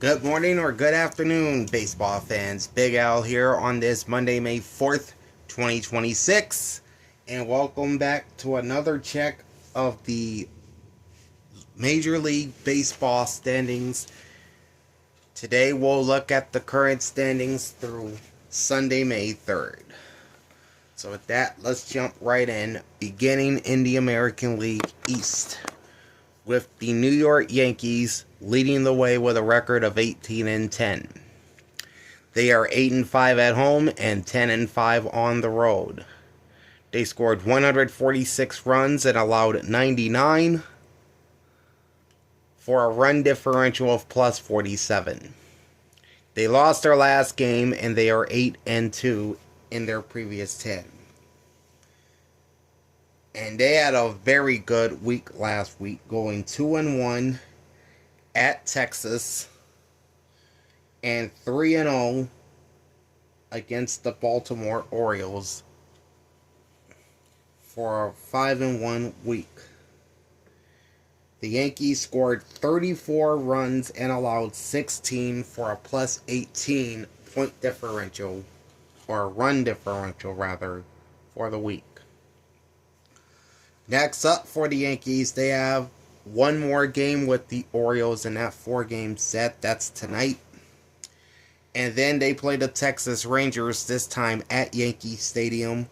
Good morning or good afternoon, baseball fans. Big Al here on this Monday, May 4th, 2026. And welcome back to another check of the Major League Baseball standings. Today we'll look at the current standings through Sunday, May 3rd. So with that, let's jump right in, beginning in the American League East, with the New York Yankees leading the way with a record of 18-10. They are 8-5 at home and 10-5 on the road. They scored 146 runs and allowed 99 for a run differential of plus 47. They lost their last game and they are 8-2 in their previous 10. And they had a very good week last week, going 2-1 at Texas and 3-0 against the Baltimore Orioles for a 5-1 week. The Yankees scored 34 runs and allowed 16 for a plus 18 point differential, or run differential rather, for the week. Next up for the Yankees, they have one more game with the Orioles in that 4-game set. That's tonight. And then they play the Texas Rangers, this time at Yankee Stadium,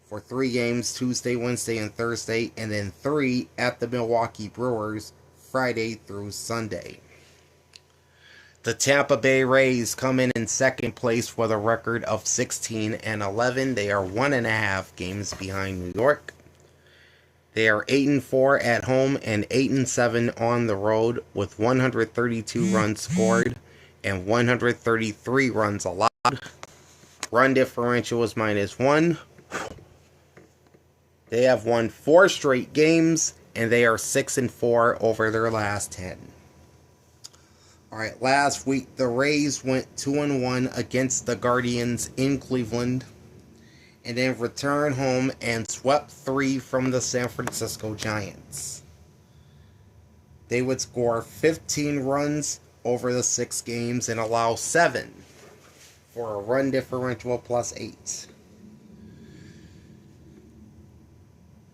for 3 games, Tuesday, Wednesday, and Thursday. And then 3 at the Milwaukee Brewers, Friday through Sunday. The Tampa Bay Rays come in second place with a record of 16-11. They are 1.5 games behind New York. They are 8-4 at home and 8-7 on the road, with 132 runs scored and 133 runs allowed. Run differential is -1. They have won 4 straight games and they are 6-4 over their last 10. Alright, last week the Rays went 2-1 against the Guardians in Cleveland, and then returned home and swept 3 from the San Francisco Giants. They would score 15 runs over the 6 games and allow 7 for a run differential of plus 8.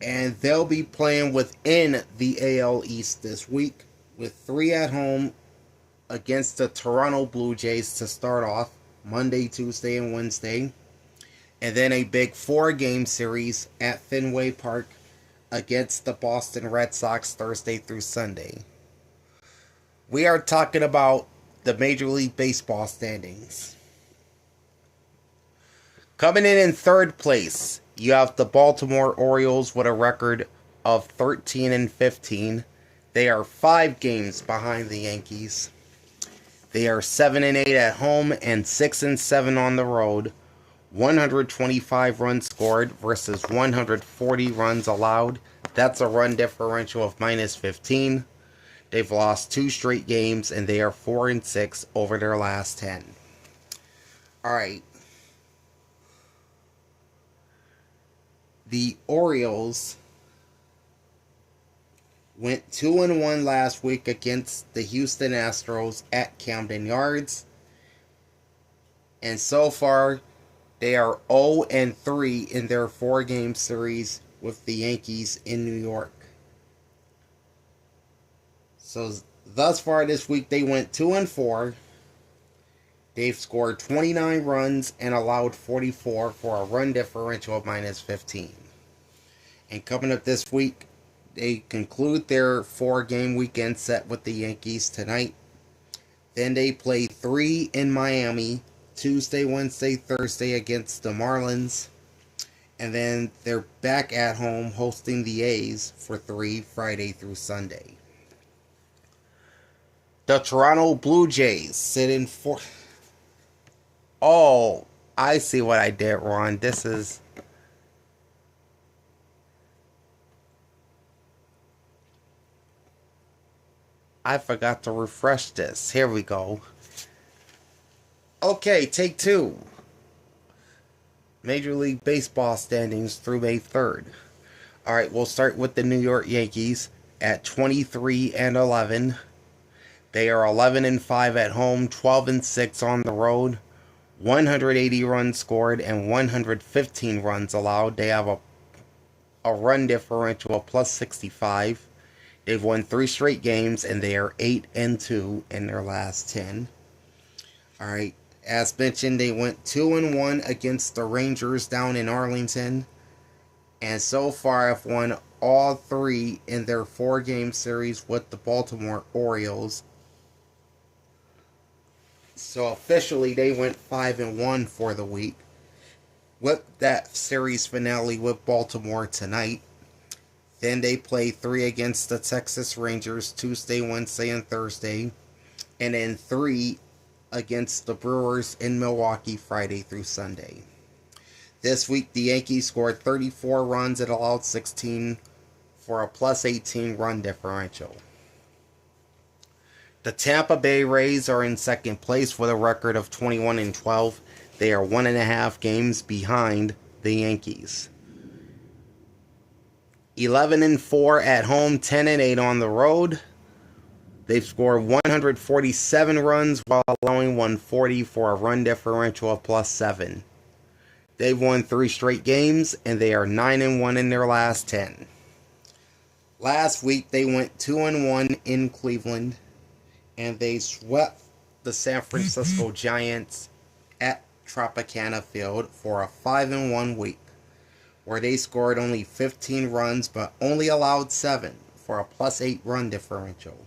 And they'll be playing within the AL East this week, with 3 at home against the Toronto Blue Jays to start off Monday, Tuesday, and Wednesday. And then a big 4-game series at Fenway Park against the Boston Red Sox Thursday through Sunday. We are talking about the Major League Baseball standings. Coming in third place, you have the Baltimore Orioles with a record of 13-15. They are 5 games behind the Yankees. They are 7-8 at home and 6-7 on the road. 125 runs scored versus 140 runs allowed. That's a run differential of -15. They've lost 2 straight games and they are 4-6 over their last 10. Alright. The Orioles went 2-1 last week against the Houston Astros at Camden Yards. And so far, they are 0-3 in their 4-game series with the Yankees in New York. So thus far this week, they went 2-4. They've scored 29 runs and allowed 44 for a run differential of -15. And coming up this week, they conclude their 4-game weekend set with the Yankees tonight. Then they play 3 in Miami, Tuesday, Wednesday, Thursday against the Marlins. And then they're back at home hosting the A's for 3 Friday through Sunday. The Toronto Blue Jays sit in 4. Oh, I see what I did wrong. This is... I forgot to refresh this. Here we go. Okay, take 2. Major League Baseball standings through May 3rd. Alright, we'll start with the New York Yankees at 23-11. They are 11-5 at home, 12-6 on the road, 180 runs scored, and 115 runs allowed. They have a run differential of plus 65. They've won 3 straight games, and they are 8-2 in their last 10. All right. As mentioned, they went 2-1 against the Rangers down in Arlington, and so far have won all 3 in their 4-game series with the Baltimore Orioles. So officially, they went 5-1 for the week with that series finale with Baltimore tonight. Then they play 3 against the Texas Rangers Tuesday, Wednesday, and Thursday, and then 3 against the Brewers in Milwaukee Friday through Sunday. This week, the Yankees scored 34 runs and allowed 16 for a plus 18 run differential. The Tampa Bay Rays are in second place with a record of 21-12. They are 1.5 games behind the Yankees. 11-4 at home, 10-8 on the road. They've scored 147 runs while allowing 140 for a run differential of plus 7. They've won 3 straight games, and they are 9-1 in their last 10. Last week, they went 2-1 in Cleveland, and they swept the San Francisco Giants at Tropicana Field for a 5-1 week, where they scored only 15 runs but only allowed 7 for a plus 8 run differential.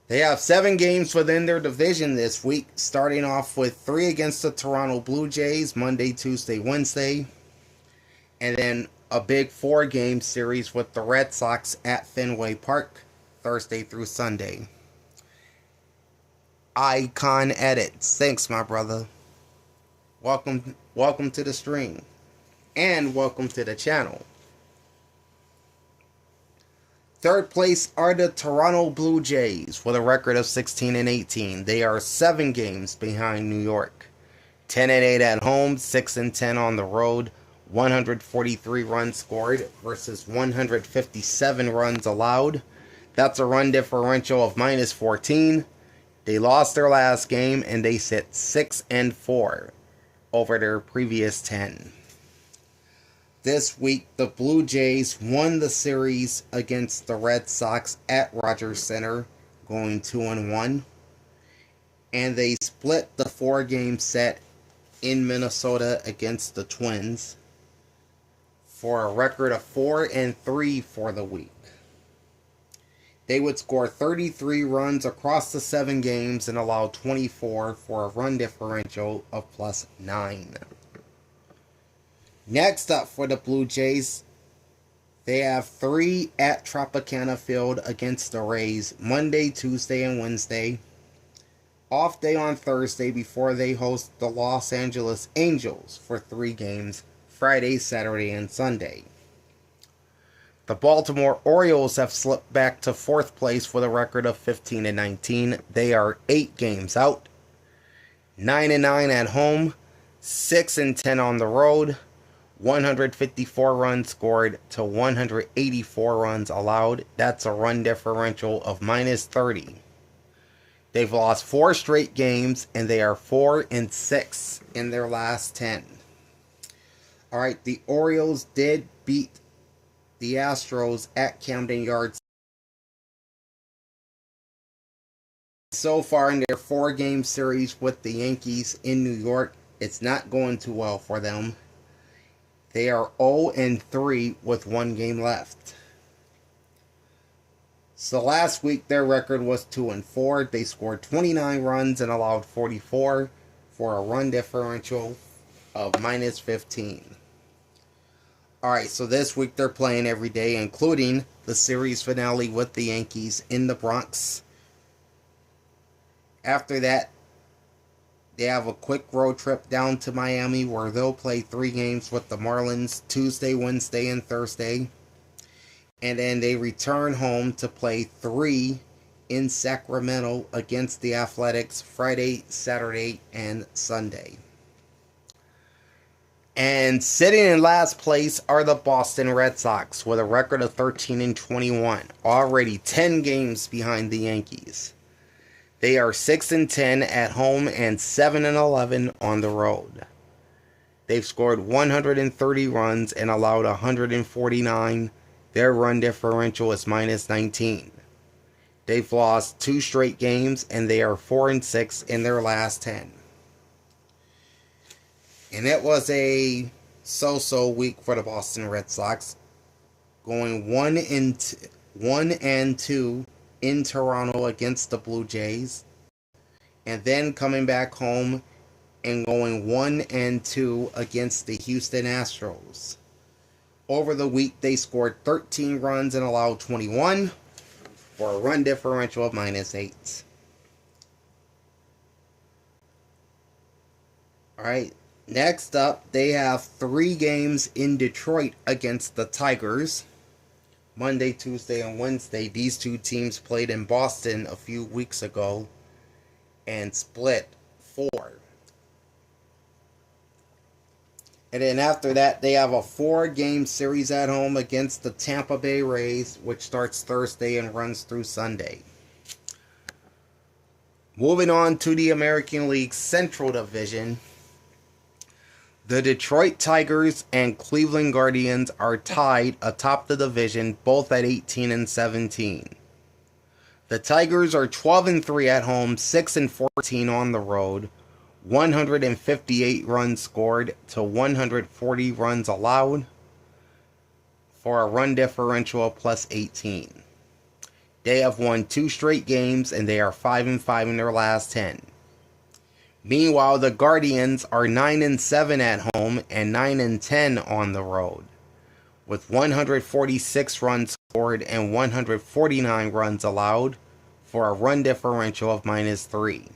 They have 7 games within their division this week, starting off with 3 against the Toronto Blue Jays Monday, Tuesday, Wednesday, and then a big 4-game series with the Red Sox at Fenway Park Thursday through Sunday. Icon Edits. Thanks, my brother. Welcome to the stream. And welcome to the channel. Third place are the Toronto Blue Jays with a record of 16-18. They are 7 games behind New York. 10-8 at home, 6-10 on the road, 143 runs scored versus 157 runs allowed. That's a run differential of minus 14. They lost their last game and they sit 6-4 over their previous 10. This week, the Blue Jays won the series against the Red Sox at Rogers Center, going 2-1. And they split the 4-game set in Minnesota against the Twins for a record of 4-3 for the week. They would score 33 runs across the 7 games and allow 24 for a run differential of plus 9. Next up for the Blue Jays, they have 3 at Tropicana Field against the Rays Monday, Tuesday, and Wednesday. Off day on Thursday before they host the Los Angeles Angels for 3 games Friday, Saturday, and Sunday. The Baltimore Orioles have slipped back to 4th place with a record of 15-19. They are 8 games out, 9-9 at home, 6-10 on the road. 154 runs scored to 184 runs allowed. That's a run differential of minus 30. They've lost 4 straight games, and they are 4-6 in their last 10. Alright, the Orioles did beat the Astros at Camden Yards. So far in their 4-game series with the Yankees in New York, it's not going too well for them. They are 0-3 with 1 game left. So last week their record was 2-4. They scored 29 runs and allowed 44 for a run differential of minus 15. Alright, so this week they're playing every day, including the series finale with the Yankees in the Bronx. After that, they have a quick road trip down to Miami where they'll play 3 games with the Marlins Tuesday, Wednesday, and Thursday. And then they return home to play 3 in Sacramento against the Athletics Friday, Saturday, and Sunday. And sitting in last place are the Boston Red Sox with a record of 13 and 21, already 10 games behind the Yankees. They are 6 and 10 at home and 7 and 11 on the road. They've scored 130 runs and allowed 149. Their run differential is minus 19. They've lost 2 straight games and they are 4 and 6 in their last 10. And it was a so-so week for the Boston Red Sox, going 1-2 in Toronto against the Blue Jays, and then coming back home and going 1-2 against the Houston Astros. Over the week, they scored 13 runs and allowed 21 for a run differential of minus 8. All right. Next up, they have 3 games in Detroit against the Tigers. Monday, Tuesday, and Wednesday. These 2 teams played in Boston a few weeks ago and split 4. And then after that, they have a 4-game series at home against the Tampa Bay Rays, which starts Thursday and runs through Sunday. Moving on to the American League Central Division. The Detroit Tigers and Cleveland Guardians are tied atop the division, both at 18 and 17. The Tigers are 12 and 3 at home, 6 and 14 on the road, 158 runs scored to 140 runs allowed for a run differential of plus 18. They have won 2 straight games and they are 5 and 5 in their last 10. Meanwhile, the Guardians are 9 and 7 at home and 9 and 10 on the road, with 146 runs scored and 149 runs allowed for a run differential of minus 3.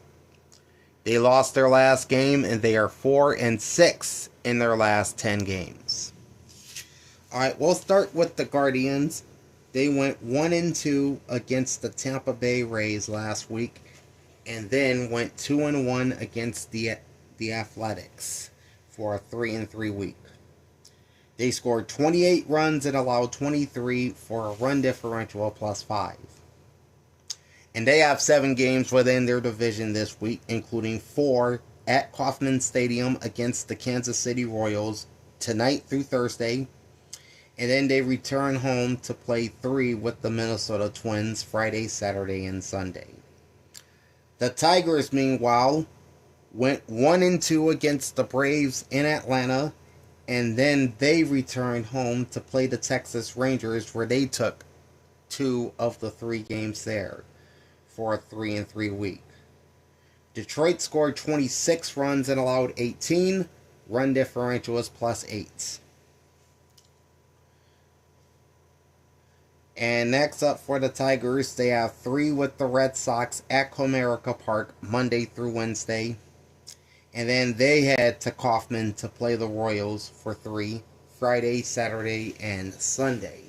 They lost their last game and they are 4 and 6 in their last 10 games. All right, we'll start with the Guardians. They went 1 and 2 against the Tampa Bay Rays last week, and then went 2 and 1 against the Athletics for a 3 and 3 week. They scored 28 runs and allowed 23 for a run differential of plus 5. And they have 7 games within their division this week, including 4 at Kauffman Stadium against the Kansas City Royals tonight through Thursday. And then they return home to play 3 with the Minnesota Twins Friday, Saturday, and Sunday. The Tigers, meanwhile, went 1 and 2 against the Braves in Atlanta, and then they returned home to play the Texas Rangers, where they took 2 of the 3 games there for a 3 and 3 week. Detroit scored 26 runs and allowed 18. Run differential was plus 8. And next up for the Tigers, they have 3 with the Red Sox at Comerica Park Monday through Wednesday. And then they head to Kauffman to play the Royals for 3 Friday, Saturday, and Sunday.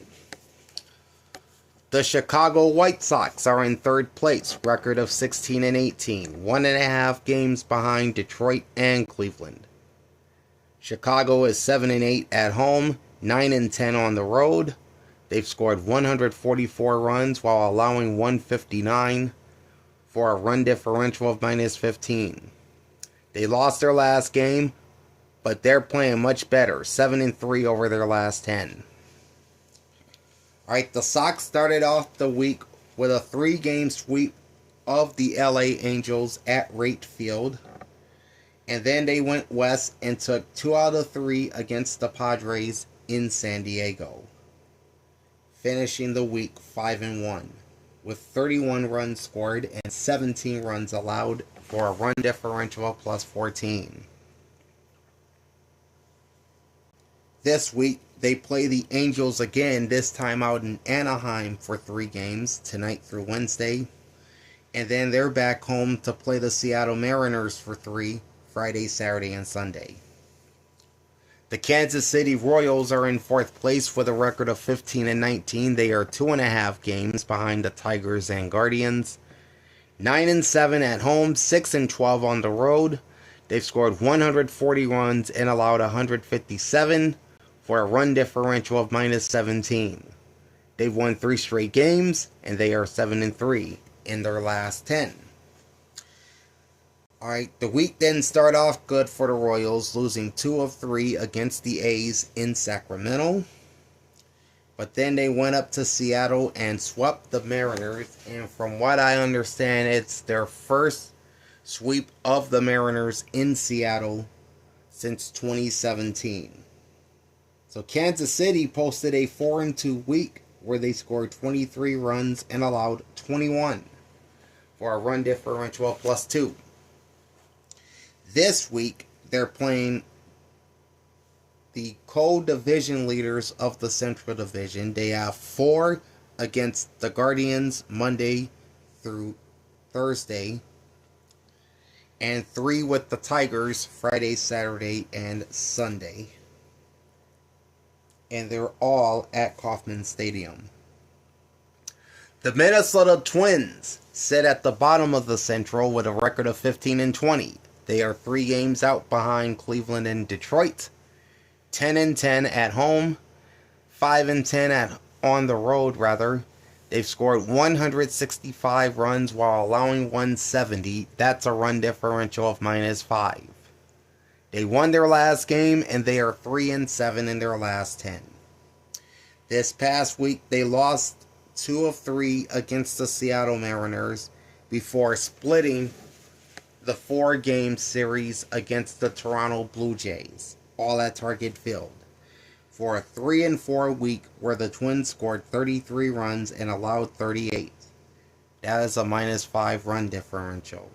The Chicago White Sox are in 3rd place, record of 16 and 18, 1.5 games behind Detroit and Cleveland. Chicago is 7 and 8 at home, 9 and 10 on the road. They've scored 144 runs while allowing 159 for a run differential of minus 15. They lost their last game, but they're playing much better, 7 and 3 over their last 10. Alright, the Sox started off the week with a 3-game sweep of the LA Angels at Rate Field. And then they went west and took 2 out of 3 against the Padres in San Diego, finishing the week 5 and 1 with 31 runs scored and 17 runs allowed for a run differential of plus 14. This week they play the Angels again, this time out in Anaheim for 3 games, tonight through Wednesday. And then they're back home to play the Seattle Mariners for 3, Friday, Saturday, and Sunday. The Kansas City Royals are in 4th place with a record of 15 and 19. They are 2.5 games behind the Tigers and Guardians. 9 and 7 at home, 6 and 12 on the road. They've scored 140 runs and allowed 157 for a run differential of minus 17. They've won 3 straight games, and they are 7-3 in their last 10. Alright, the week didn't start off good for the Royals, losing 2 of 3 against the A's in Sacramento. But then they went up to Seattle and swept the Mariners, and from what I understand, it's their first sweep of the Mariners in Seattle since 2017. So Kansas City posted a 4-2 week where they scored 23 runs and allowed 21 for a run differential of +2. This week, they're playing the co-division leaders of the Central Division. They have 4 against the Guardians Monday through Thursday, and 3 with the Tigers Friday, Saturday, and Sunday. And they're all at Kauffman Stadium. The Minnesota Twins sit at the bottom of the Central with a record of 15-20. They are 3 games out behind Cleveland and Detroit. 10-10 at home, 5-10 on the road rather. They've scored 165 runs while allowing 170. That's a run differential of -5. They won their last game, and they are 3-7 in their last 10. This past week, they lost 2 of 3 against the Seattle Mariners before splitting the 4-game series against the Toronto Blue Jays, all at Target Field, for a 3-4 week where the Twins scored 33 runs and allowed 38. That is a -5 run differential.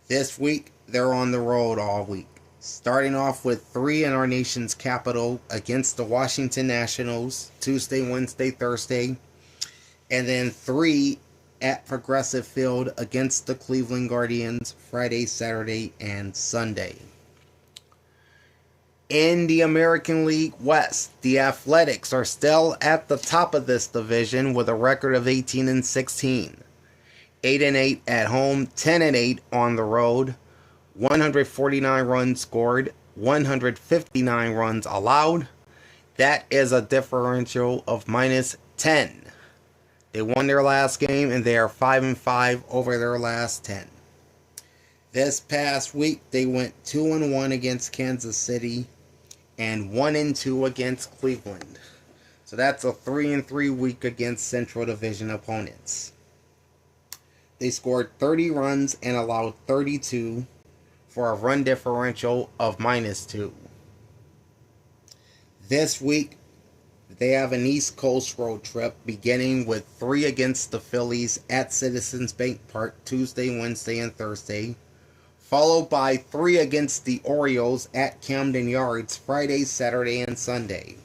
This week, they're on the road all week, starting off with 3 in our nation's capital against the Washington Nationals, Tuesday, Wednesday, Thursday, and then 3 at Progressive Field against the Cleveland Guardians, Friday, Saturday, and Sunday. In the American League West, the Athletics are still at the top of this division with a record of 18-16. 8-8 at home, 10-8 on the road, 149 runs scored, 159 runs allowed. That is a differential of -10. They won their last game, and they are 5-5 over their last 10. This past week, they went 2-1 against Kansas City and 1-2 against Cleveland. So that's a 3-3 week against Central Division opponents. They scored 30 runs and allowed 32 for a run differential of -2. This week, they have an East Coast road trip beginning with 3 against the Phillies at Citizens Bank Park Tuesday, Wednesday, and Thursday, followed by 3 against the Orioles at Camden Yards Friday, Saturday, and Sunday.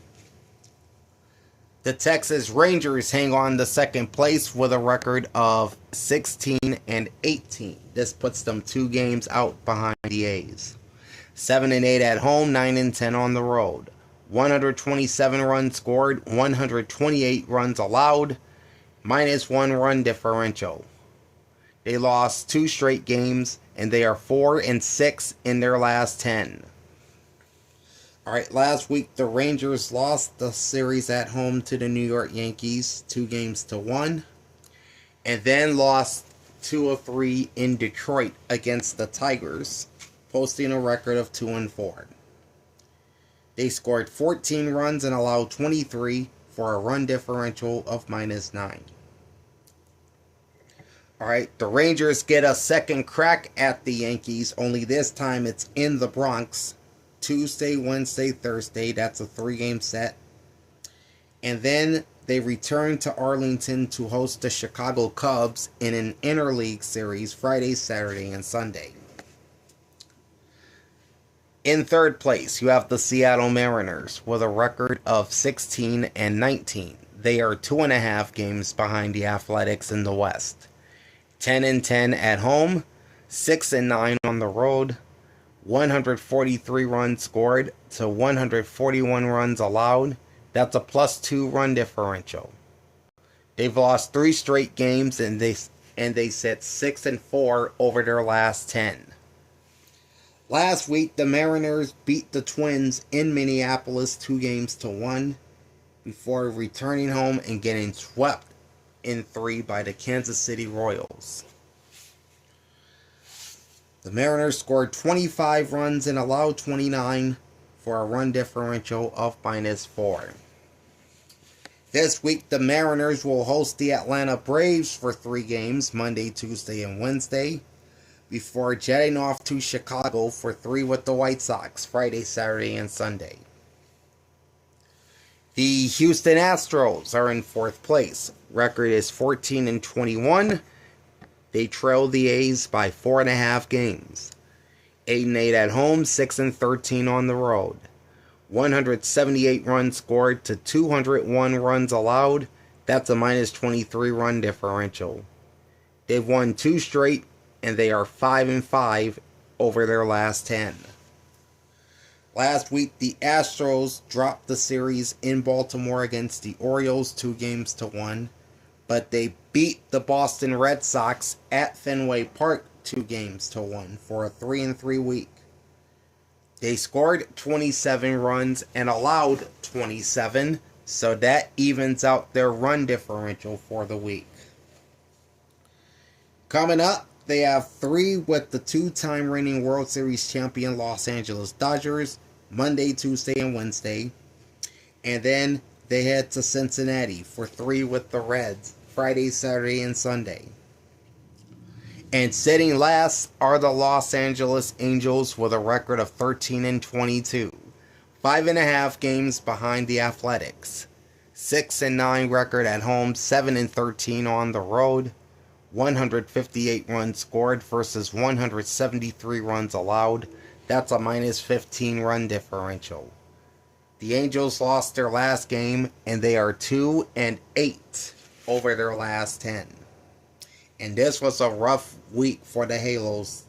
The Texas Rangers hang on to second place with a record of 16-18. This puts them 2 games out behind the A's. 7-8 at home, 9-10 on the road. 127 runs scored, 128 runs allowed, -1 run differential. They lost 2 straight games, and they are 4-6 in their last 10. Alright, last week the Rangers lost the series at home to the New York Yankees, 2-1, and then lost 2 of 3 in Detroit against the Tigers, posting a record of 2-4. They scored 14 runs and allowed 23 for a run differential of -9. Alright, the Rangers get a second crack at the Yankees, only this time it's in the Bronx. Tuesday, Wednesday, Thursday. That's a 3-game set. And then they return to Arlington to host the Chicago Cubs in an interleague series Friday, Saturday, and Sunday. In third place, you have the Seattle Mariners with a record of 16-19. They are 2.5 games behind the Athletics in the West. 10-10 at home, 6-9 on the road. 143 runs scored to 141 runs allowed. That's a +2 run differential. They've lost 3 straight games, and they sit 6-4 over their last 10. Last week, the Mariners beat the Twins in Minneapolis 2-1 before returning home and getting swept in 3 by the Kansas City Royals. The Mariners scored 25 runs and allowed 29 for a run differential of -4. This week, the Mariners will host the Atlanta Braves for 3 games, Monday, Tuesday, and Wednesday, before jetting off to Chicago for 3 with the White Sox, Friday, Saturday, and Sunday. The Houston Astros are in 4th place. Record is 14-21. They trail the A's by 4.5 games. 8-8 at home, 6-13 on the road. 178 runs scored to 201 runs allowed. That's a -23 run differential. They've won 2 straight, and they are 5-5 over their last 10. Last week, the Astros dropped the series in Baltimore against the Orioles 2-1, but they beat the Boston Red Sox at Fenway Park 2-1 for a 3-3 week. They scored 27 runs and allowed 27, so that evens out their run differential for the week. Coming up, they have 3 with the 2-time reigning World Series champion Los Angeles Dodgers, Monday, Tuesday, and Wednesday. And then they head to Cincinnati for 3 with the Reds, Friday, Saturday, and Sunday. And sitting last are the Los Angeles Angels with a record of 13-22, 5.5 games behind the Athletics. 6-9 record at home, 7-13 on the road. 158 runs scored versus 173 runs allowed. That's a -15 run differential. The Angels lost their last game, and they are 2-8 over their last 10. And this was a rough week for the Halos,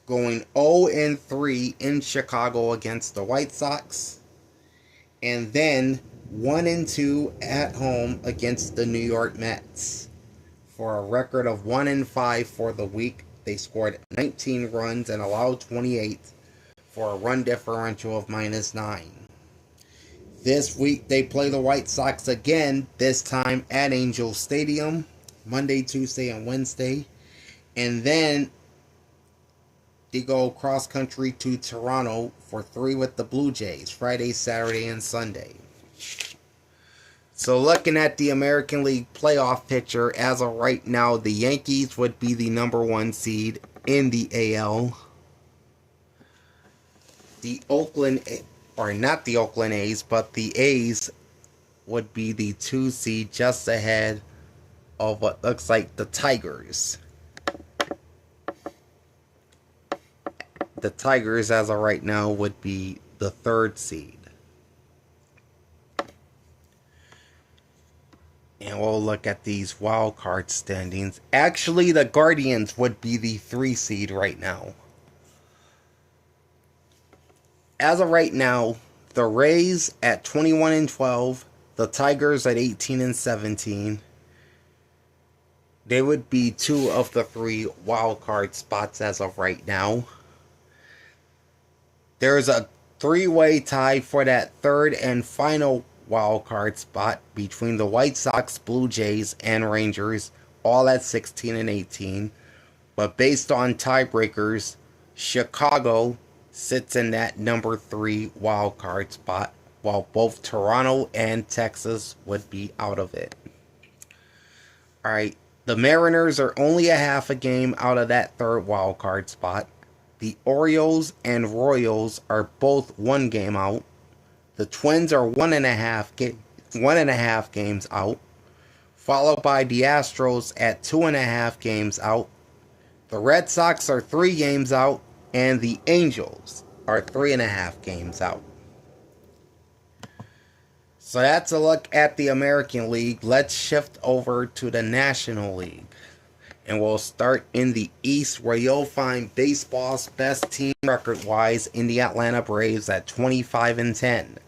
going 0-3 in Chicago against the White Sox, and then 1-2 at home against the New York Mets. For a record of 1-5 for the week, they scored 19 runs and allowed 28 for a run differential of -9. This week they play the White Sox again, this time at Angel Stadium, Monday, Tuesday, and Wednesday. And then they go cross country to Toronto for 3 with the Blue Jays, Friday, Saturday, and Sunday. So looking at the American League playoff picture, as of right now, the Yankees would be the number 1 seed in the AL. The not the Oakland A's, but the A's would be the 2 seed, just ahead of what looks like the Tigers. The Tigers, as of right now, would be the 3rd seed. And we'll look at these wild card standings. Actually, the Guardians would be the 3 seed right now. As of right now, the Rays at 21-12, the Tigers at 18-17. They would be 2 of the 3 wild card spots as of right now. There's a 3-way tie for that 3rd and final wild card spot between the White Sox, Blue Jays, and Rangers, all at 16-18. But based on tiebreakers, Chicago sits in that number 3 wild card spot, while both Toronto and Texas would be out of it. Alright, the Mariners are only a half a game out of that 3rd wild card spot. The Orioles and Royals are both 1 game out. The Twins are 1.5 games out, followed by the Astros at 2.5 games out. The Red Sox are 3 games out, and the Angels are 3.5 games out. So that's a look at the American League. Let's shift over to the National League. And we'll start in the East, where you'll find baseball's best team record-wise in the Atlanta Braves at 25-10.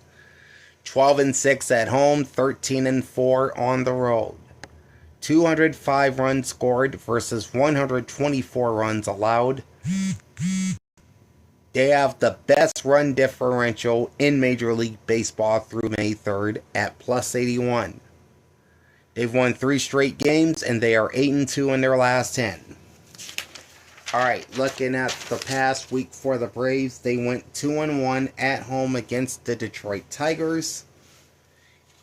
12-6 at home, 13-4 on the road. 205 runs scored versus 124 runs allowed. They have the best run differential in Major League Baseball through May 3rd at plus 81. They've won 3 straight games and they are 8-2 in their last 10. Alright, looking at the past week for the Braves, they went 2-1 at home against the Detroit Tigers.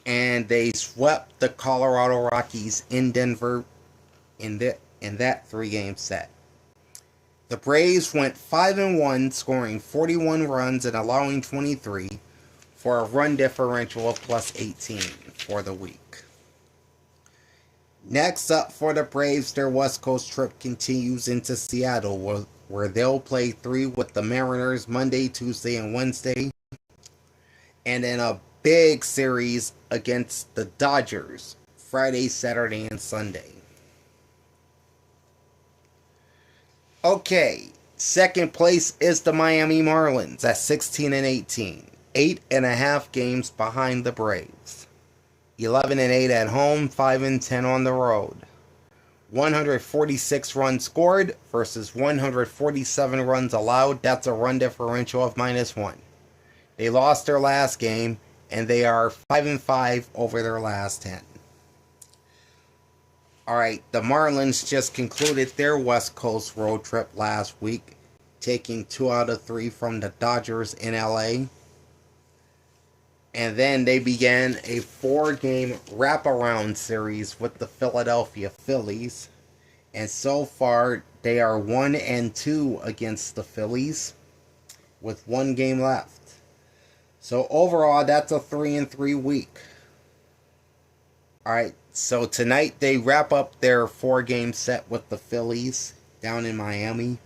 And they swept the Colorado Rockies in Denver in that 3-game set. The Braves went 5-1, scoring 41 runs and allowing 23 for a run differential of plus 18 for the week. Next up for the Braves, their West Coast trip continues into Seattle, where they'll play 3 with the Mariners Monday, Tuesday, and Wednesday. And then a big series against the Dodgers Friday, Saturday, and Sunday. Okay, second place is the Miami Marlins at 16-18, 8.5 games behind the Braves. 11-8 at home, 5-10 on the road. 146 runs scored versus 147 runs allowed. That's a run differential of -1. They lost their last game, and they are 5-5 over their last 10. Alright, the Marlins just concluded their West Coast road trip last week, taking 2 out of 3 from the Dodgers in LA. And then they began a 4-game wraparound series with the Philadelphia Phillies. And so far, they are 1-2 against the Phillies with 1 game left. So overall, that's a 3-3 week. Alright, so tonight they wrap up their 4-game set with the Phillies down in Miami.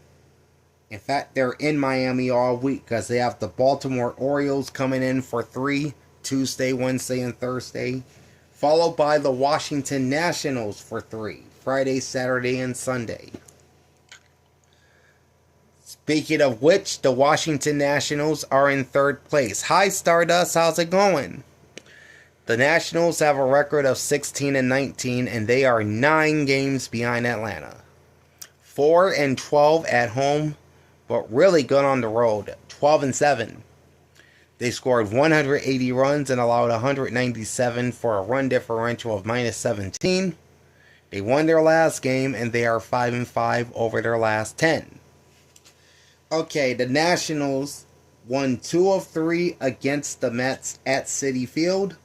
In fact, they're in Miami all week because they have the Baltimore Orioles coming in for 3 Tuesday, Wednesday, and Thursday, followed by the Washington Nationals for 3 Friday, Saturday, and Sunday. Speaking of which, the Washington Nationals are in 3rd place. Hi Stardust, how's it going? The Nationals have a record of 16-19 and they are 9 games behind Atlanta. 4-12 at home, but really good on the road. 12-7. They scored 180 runs and allowed 197 for a run differential of -17. They won their last game and they are 5-5 over their last 10. Okay, the Nationals won 2 of 3 against the Mets at Citi Field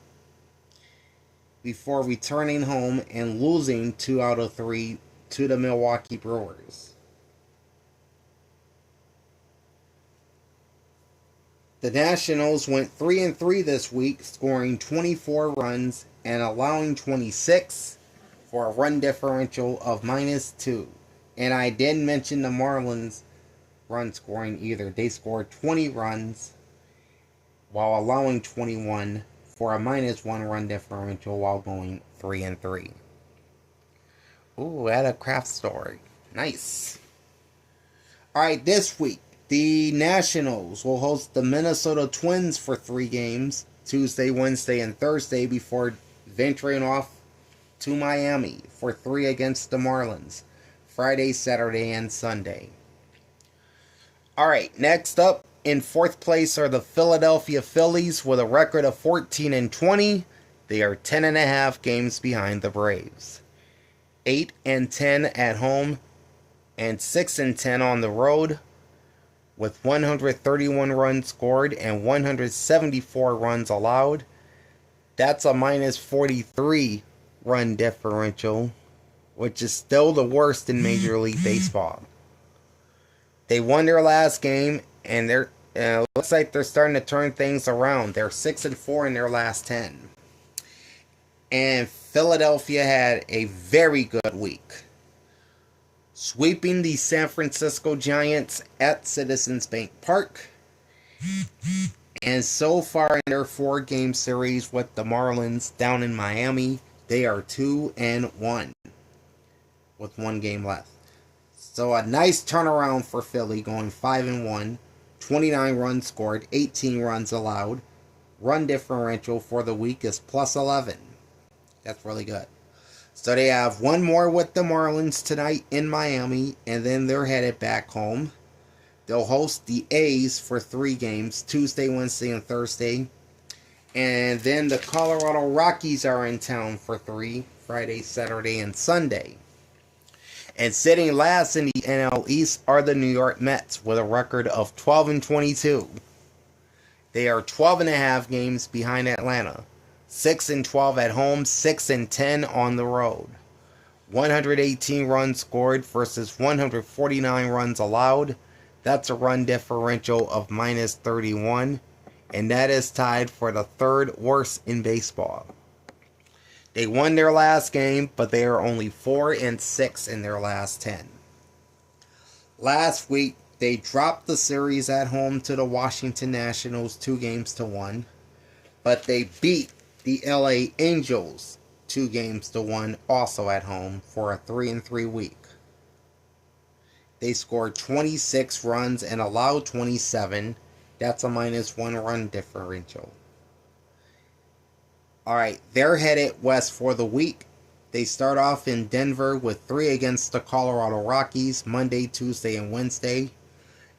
before returning home and losing 2 out of 3 to the Milwaukee Brewers. The Nationals went 3-3 this week, scoring 24 runs and allowing 26 for a run differential of -2. And I didn't mention the Marlins run scoring either. They scored 20 runs while allowing 21 for a -1 run differential while going 3-3. Ooh, at a craft store. Nice. Alright, this week, the Nationals will host the Minnesota Twins for 3 games, Tuesday, Wednesday, and Thursday, before venturing off to Miami for 3 against the Marlins, Friday, Saturday, and Sunday. Alright, next up, in 4th place are the Philadelphia Phillies with a record of 14-20. They are 10.5 games behind the Braves. 8-10 at home and 6-10 on the road, with 131 runs scored and 174 runs allowed. That's a -43 run differential, which is still the worst in Major League Baseball. They won their last game, and looks like they're starting to turn things around. They're 6-4 in their last 10. And Philadelphia had a very good week, sweeping the San Francisco Giants at Citizens Bank Park. And so far in their 4-game series with the Marlins down in Miami, they are 2-1 with 1 game left. So a nice turnaround for Philly, going 5-1, 29 runs scored, 18 runs allowed. Run differential for the week is +11. That's really good. So they have 1 more with the Marlins tonight in Miami, and then they're headed back home. They'll host the A's for 3 games, Tuesday, Wednesday, and Thursday. And then the Colorado Rockies are in town for 3, Friday, Saturday, and Sunday. And sitting last in the NL East are the New York Mets with a record of 12-22. They are 12.5 games behind Atlanta, 6-12 at home, 6-10 on the road. 118 runs scored versus 149 runs allowed. That's a run differential of -31, and that is tied for the 3rd worst in baseball. They won their last game, but they are only 4-6 in their last 10. Last week, they dropped the series at home to the Washington Nationals 2-1, but they beat the LA Angels 2-1 also at home for a 3-3 week. They scored 26 runs and allowed 27. That's a -1 run differential. Alright, they're headed west for the week. They start off in Denver with 3 against the Colorado Rockies, Monday, Tuesday, and Wednesday.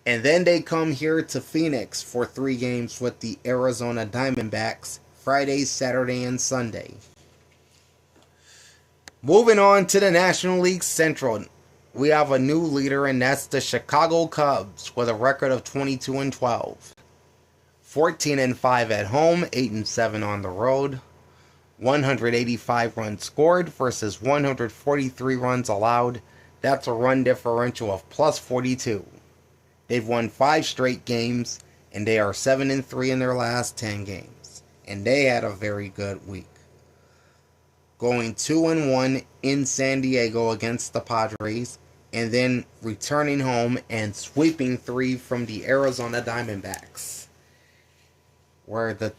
And then they come here to Phoenix for 3 games with the Arizona Diamondbacks, Friday, Saturday, and Sunday. Moving on to the National League Central, we have a new leader, and that's the Chicago Cubs with a record of 22-12. 14-5 at home, 8-7 on the road. 185 runs scored versus 143 runs allowed. That's a run differential of +42. They've won 5 straight games, and they are 7-3 in their last 10 games. And they had a very good week, going 2-1 in San Diego against the Padres, and then returning home and sweeping 3 from the Arizona Diamondbacks, where the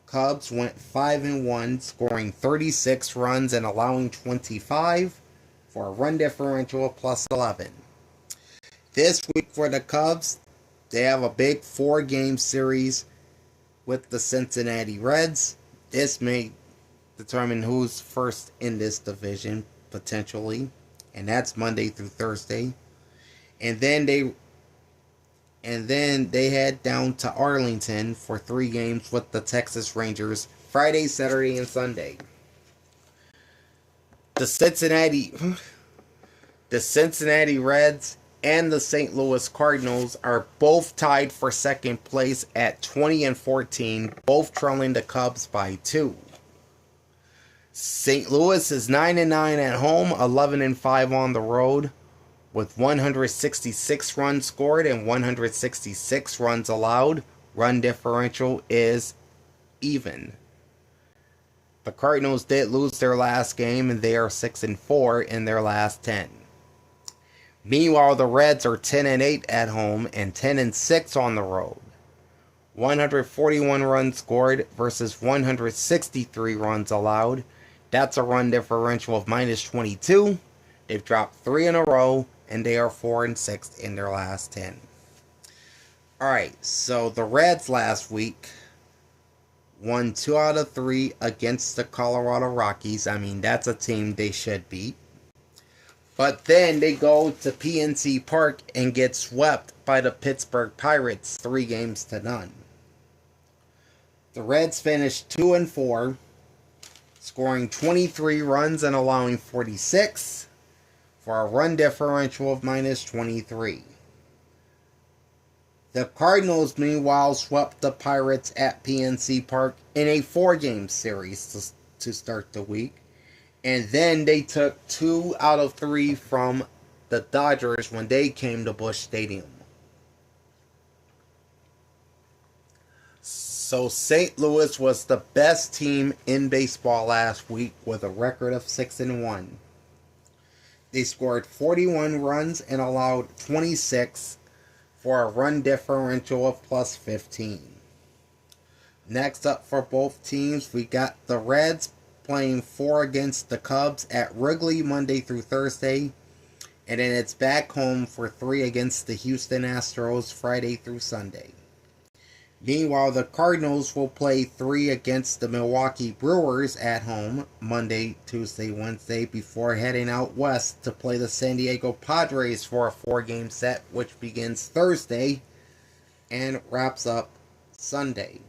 Cubs went 5-1, scoring 36 runs and allowing 25 for a run differential of +11. This week for the Cubs, they have a big 4-game series with the Cincinnati Reds. This may determine who's first in this division, potentially, and that's Monday through Thursday. And then they head down to Arlington for 3 games with the Texas Rangers, Friday, Saturday, and Sunday. The Cincinnati Reds and the St. Louis Cardinals are both tied for 2nd place at 20-14, both trailing the Cubs by 2. St. Louis is 9-9 at home, 11-5 on the road, with 166 runs scored and 166 runs allowed. Run differential is even. The Cardinals did lose their last game, and they are 6-4 in their last 10. Meanwhile, the Reds are 10-8 at home and 10-6 on the road. 141 runs scored versus 163 runs allowed. That's a run differential of -22. They've dropped 3 in a row, and they are 4-6 in their last 10. Alright, so the Reds last week won 2 out of 3 against the Colorado Rockies. I mean, that's a team they should beat. But then they go to PNC Park and get swept by the Pittsburgh Pirates 3-0. The Reds finished 2-4, scoring 23 runs and allowing 46 for a run differential of -23. The Cardinals, meanwhile, swept the Pirates at PNC Park in a 4-game series to start the week. And then they took 2 out of 3 from the Dodgers when they came to Busch Stadium. So St. Louis was the best team in baseball last week with a record of 6-1. They scored 41 runs and allowed 26 for a run differential of +15. Next up for both teams, we got the Reds playing 4 against the Cubs at Wrigley Monday through Thursday, and then it's back home for 3 against the Houston Astros Friday through Sunday. Meanwhile, the Cardinals will play 3 against the Milwaukee Brewers at home Monday, Tuesday, Wednesday before heading out west to play the San Diego Padres for a 4-game set, which begins Thursday and wraps up Sunday.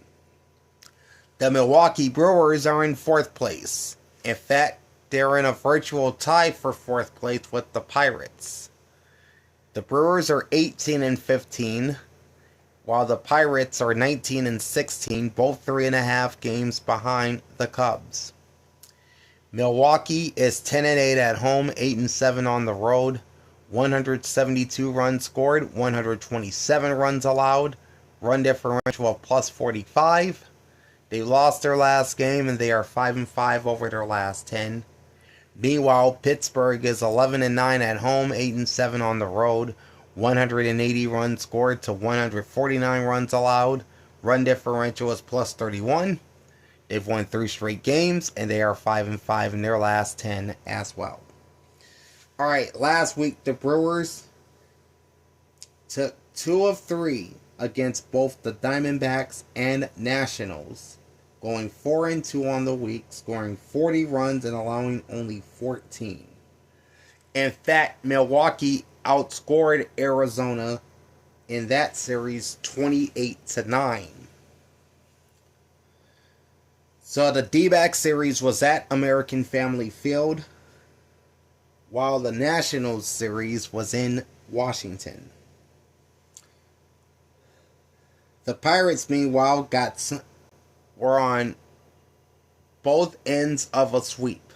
The Milwaukee Brewers are in 4th place. In fact, they're in a virtual tie for 4th place with the Pirates. The Brewers are 18 and 15. While the Pirates are 19 and 16, both 3.5 games behind the Cubs. Milwaukee is 10 and 8 at home, 8 and 7 on the road, 172 runs scored, 127 runs allowed, run differential of plus 45. They lost their last game and they are 5 and 5 over their last 10. Meanwhile, Pittsburgh is 11 and 9 at home, 8 and 7 on the road. 180 runs scored to 149 runs allowed. Run differential is plus 31. They've won 3 straight games, and they are 5 and 5 in their last 10 as well. Alright, last week the Brewers took 2 of 3 against both the Diamondbacks and Nationals, going 4 and 2 on the week, scoring 40 runs and allowing only 14. In fact, Milwaukee outscored Arizona in that series 28-9. So the D-back series was at American Family Field, while the Nationals series was in Washington. The Pirates, meanwhile, were on both ends of a sweep.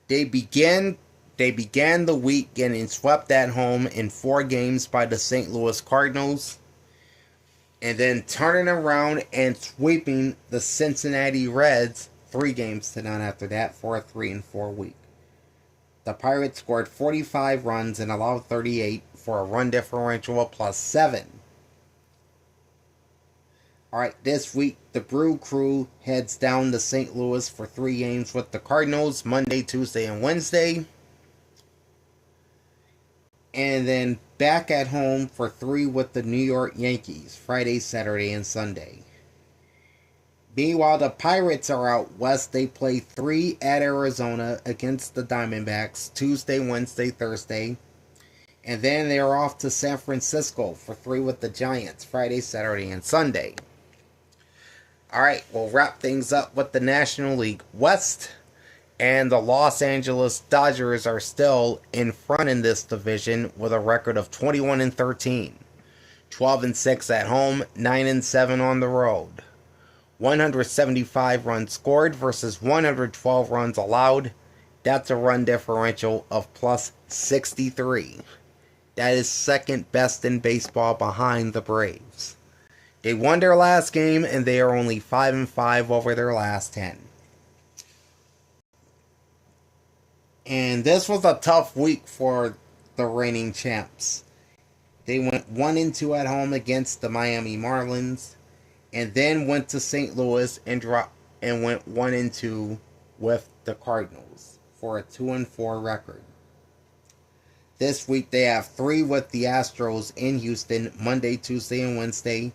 They began the week getting swept at home in 4 games by the St. Louis Cardinals, and then turning around and sweeping the Cincinnati Reds 3 games to none after that for a 3-4 week. The Pirates scored 45 runs and allowed 38 for a run differential of plus 7. Alright, this week the Brew Crew heads down to St. Louis for 3 games with the Cardinals Monday, Tuesday, and Wednesday. And then back at home for 3 with the New York Yankees, Friday, Saturday, and Sunday. Meanwhile, the Pirates are out west. They play 3 at Arizona against the Diamondbacks, Tuesday, Wednesday, Thursday. And then they are off to San Francisco for 3 with the Giants, Friday, Saturday, and Sunday. Alright, we'll wrap things up with the National League West. And the Los Angeles Dodgers are still in front in this division with a record of 21 and 13. 12 and 6 at home, 9 and 7 on the road. 175 runs scored versus 112 runs allowed. That's a run differential of plus 63. That is second best in baseball behind the Braves. They won their last game and they are only 5 and 5 over their last 10. And this was a tough week for the reigning champs. They went 1 and 2 at home against the Miami Marlins, and then went to St. Louis and went 1 and 2 with the Cardinals for a 2 and 4 record. This week they have 3 with the Astros in Houston Monday, Tuesday, and Wednesday,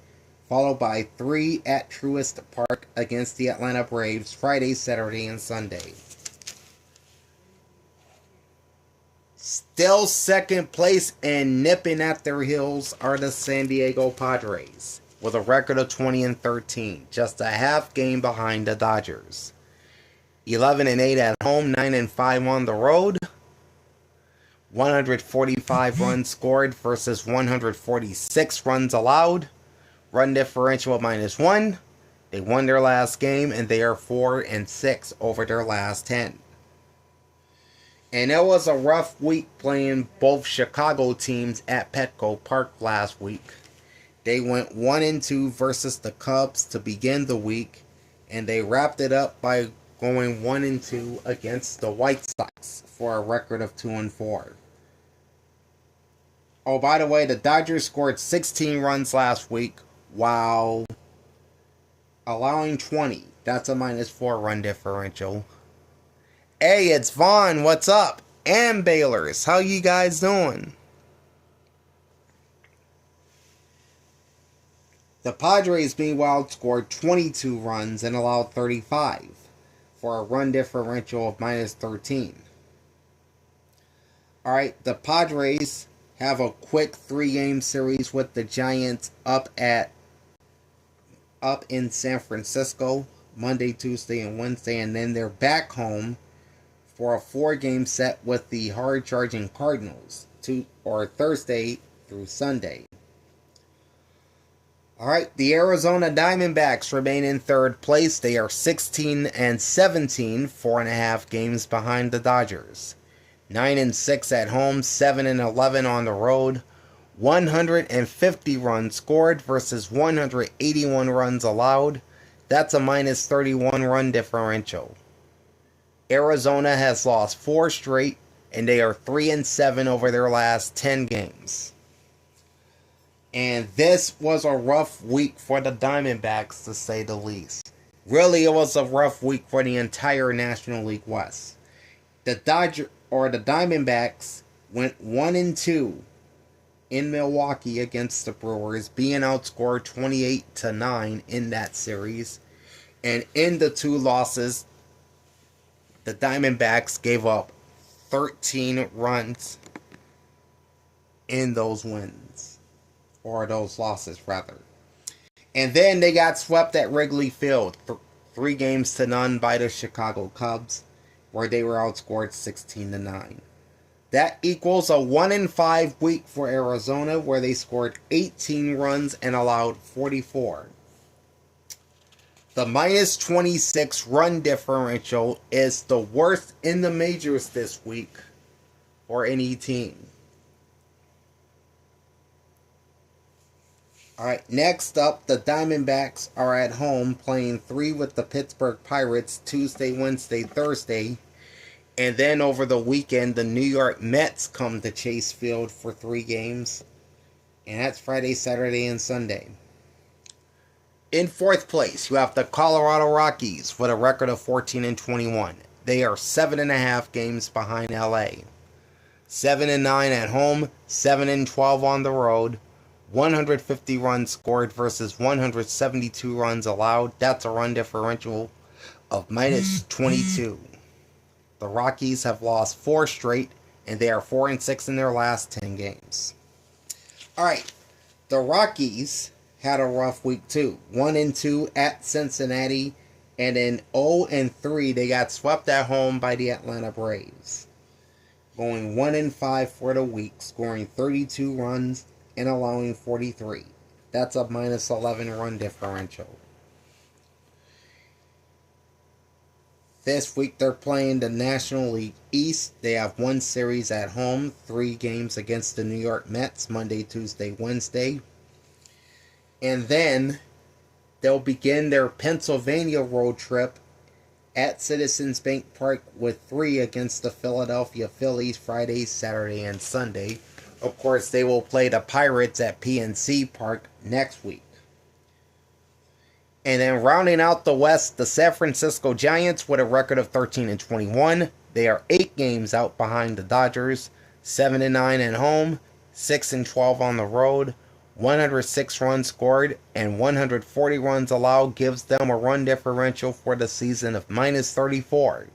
followed by 3 at Truist Park against the Atlanta Braves Friday, Saturday, and Sunday. Still second place and nipping at their heels are the San Diego Padres with a record of 20 and 13, just a half game behind the Dodgers. 11 and 8 at home, 9 and 5 on the road. 145 runs scored versus 146 runs allowed. Run differential of -1. They won their last game and they are 4 and 6 over their last 10. And it was a rough week playing both Chicago teams at Petco Park last week. They went 1 and 2 versus the Cubs to begin the week, and they wrapped it up by going 1 and 2 against the White Sox for a record of 2 and 4. Oh, by the way, the Dodgers scored 16 runs last week while allowing 20. That's a -4 run differential. Hey, it's Vaughn. What's up? And Baylors. How you guys doing? The Padres, meanwhile, scored 22 runs and allowed 35 for a run differential of minus 13. All right, the Padres have a quick 3-game series with the Giants up in San Francisco Monday, Tuesday, and Wednesday, and then they're back home for a 4-game set with the hard-charging Cardinals Thursday through Sunday. All right, the Arizona Diamondbacks remain in third place. They are 16 and 17, 4.5 games behind the Dodgers. 9 and 6 at home, 7 and 11 on the road. 150 runs scored versus 181 runs allowed. That's a minus 31 run differential. Arizona has lost 4 straight, and they are 3 and 7 over their last 10 games. And this was a rough week for the Diamondbacks, to say the least. Really, it was a rough week for the entire National League West. The Diamondbacks went 1 and 2 in Milwaukee against the Brewers, being outscored 28-9 in that series. And in the 2 losses, the Diamondbacks gave up 13 runs in those wins. Or those losses, rather. And then they got swept at Wrigley Field, 3-0 by the Chicago Cubs, where they were outscored 16-9. That equals a 1-5 week for Arizona, where they scored 18 runs and allowed 44. The minus 26 run differential is the worst in the majors this week for any team. Alright, next up, the Diamondbacks are at home playing 3 with the Pittsburgh Pirates Tuesday, Wednesday, Thursday. And then over the weekend, the New York Mets come to Chase Field for 3 games. And that's Friday, Saturday, and Sunday. In 4th place, you have the Colorado Rockies with a record of 14 and 21. They are 7.5 games behind LA. 7 and 9 at home, 7 and 12 on the road. 150 runs scored versus 172 runs allowed. That's a run differential of minus 22. The Rockies have lost 4 straight, and they are 4 and 6 in their last 10 games. All right, the Rockies had a rough week too. 1 and 2 at Cincinnati, and in 0 and 3 they got swept at home by the Atlanta Braves. Going 1 and 5 for the week, scoring 32 runs and allowing 43. That's a minus 11 run differential. This week they're playing the National League East. They have 1 series at home, 3 games against the New York Mets, Monday, Tuesday, Wednesday. And then they'll begin their Pennsylvania road trip at Citizens Bank Park with 3 against the Philadelphia Phillies Friday, Saturday, and Sunday. Of course, they will play the Pirates at PNC Park next week. And then rounding out the West, the San Francisco Giants with a record of 13 and 21. They are 8 games out behind the Dodgers, 7 and 9 at home, 6 and 12 on the road. 106 runs scored and 140 runs allowed gives them a run differential for the season of minus 34.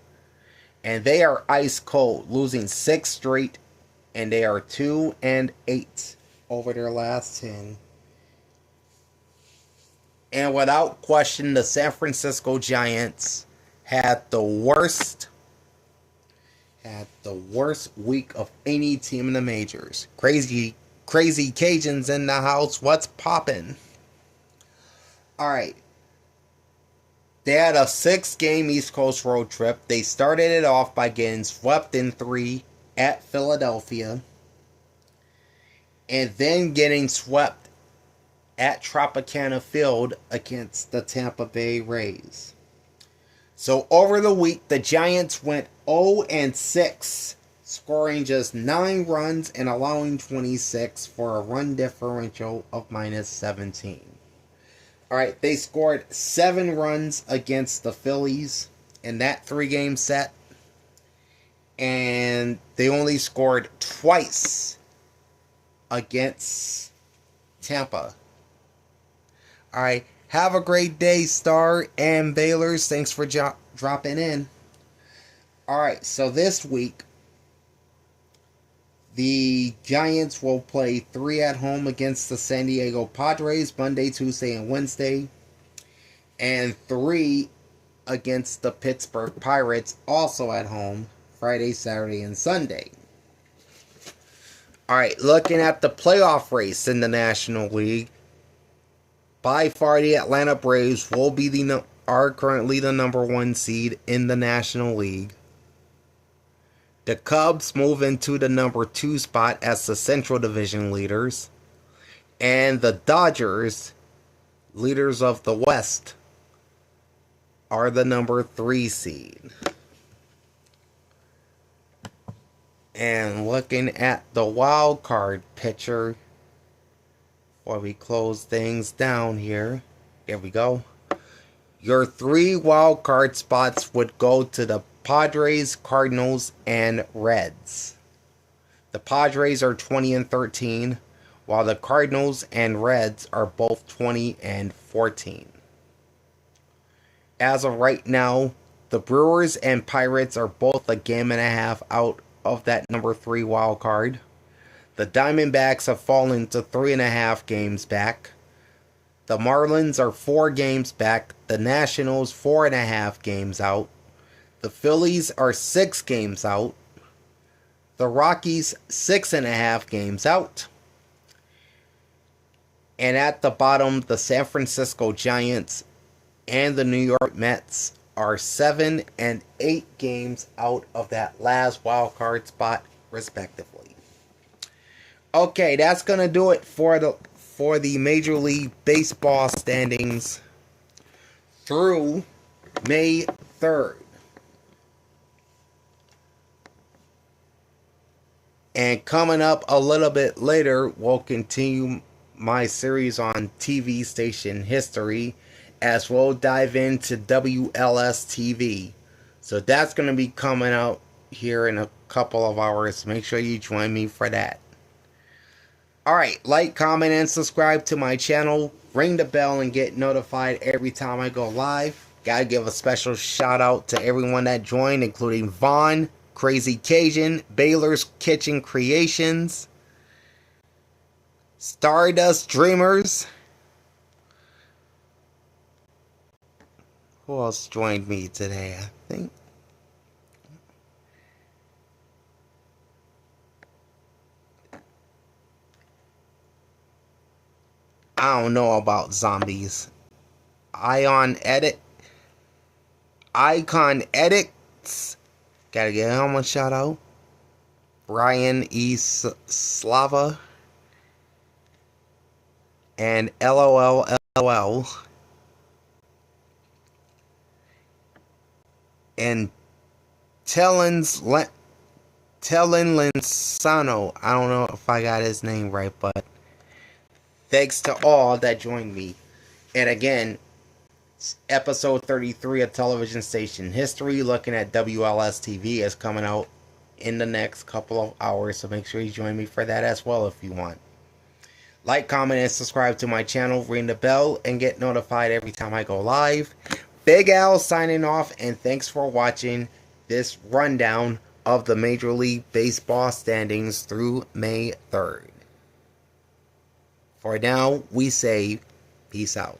And they are ice cold, losing 6 straight, and they are 2 and 8 over their last 10. And without question, the San Francisco Giants had the worst week of any team in the majors. Crazy Cajuns in the house. What's poppin'? Alright. They had a 6-game East Coast road trip. They started it off by getting swept in 3 at Philadelphia. And then getting swept at Tropicana Field against the Tampa Bay Rays. So over the week, the Giants went 0 and 6. Scoring just 9 runs and allowing 26 for a run differential of minus 17. Alright, they scored 7 runs against the Phillies in that 3-game set. And they only scored twice against Tampa. Alright, have a great day, Star and Baylors. Thanks for dropping in. Alright, so this week, the Giants will play 3 at home against the San Diego Padres Monday, Tuesday, and Wednesday. And 3 against the Pittsburgh Pirates, also at home, Friday, Saturday, and Sunday. Alright, looking at the playoff race in the National League, by far the Atlanta Braves will be are currently the number 1 seed in the National League. The Cubs move into the number 2 spot as the Central Division leaders. And the Dodgers, leaders of the West, are the number 3 seed. And looking at the wild card picture, before we close things down here, here we go. Your 3 wild card spots would go to the Padres, Cardinals, and Reds. The Padres are 20-13, while the Cardinals and Reds are both 20-14. As of right now, the Brewers and Pirates are both a game and a half out of that number 3 wild card. The Diamondbacks have fallen to 3.5 games back. The Marlins are 4 games back. The Nationals 4.5 games out. The Phillies are 6 games out. The Rockies 6.5 games out. And at the bottom, the San Francisco Giants and the New York Mets are 7 and 8 games out of that last wild card spot, respectively. Okay, that's gonna do it for the Major League Baseball standings through May 3rd. And coming up a little bit later, we'll continue my series on TV station history, as we'll dive into WLS TV. So that's going to be coming out here in a couple of hours. Make sure you join me for that. Alright, like, comment, and subscribe to my channel. Ring the bell and get notified every time I go live. Gotta give a special shout out to everyone that joined, including Vaughn, Crazy Cajun, Baylor's Kitchen Creations, Stardust Dreamers. Who else joined me today? I think I don't know about zombies. Icon Edits. Gotta give him a shout out. Brian E. Slava. And LOL. And Tellin Linsano. I don't know if I got his name right, but thanks to all that joined me. And again, episode 33 of Television Station History, looking at WLS TV, is coming out in the next couple of hours. So make sure you join me for that as well if you want. Like, comment, and subscribe to my channel. Ring the bell and get notified every time I go live. Big Al signing off, and thanks for watching this rundown of the Major League Baseball standings through May 3rd. For now, we say peace out.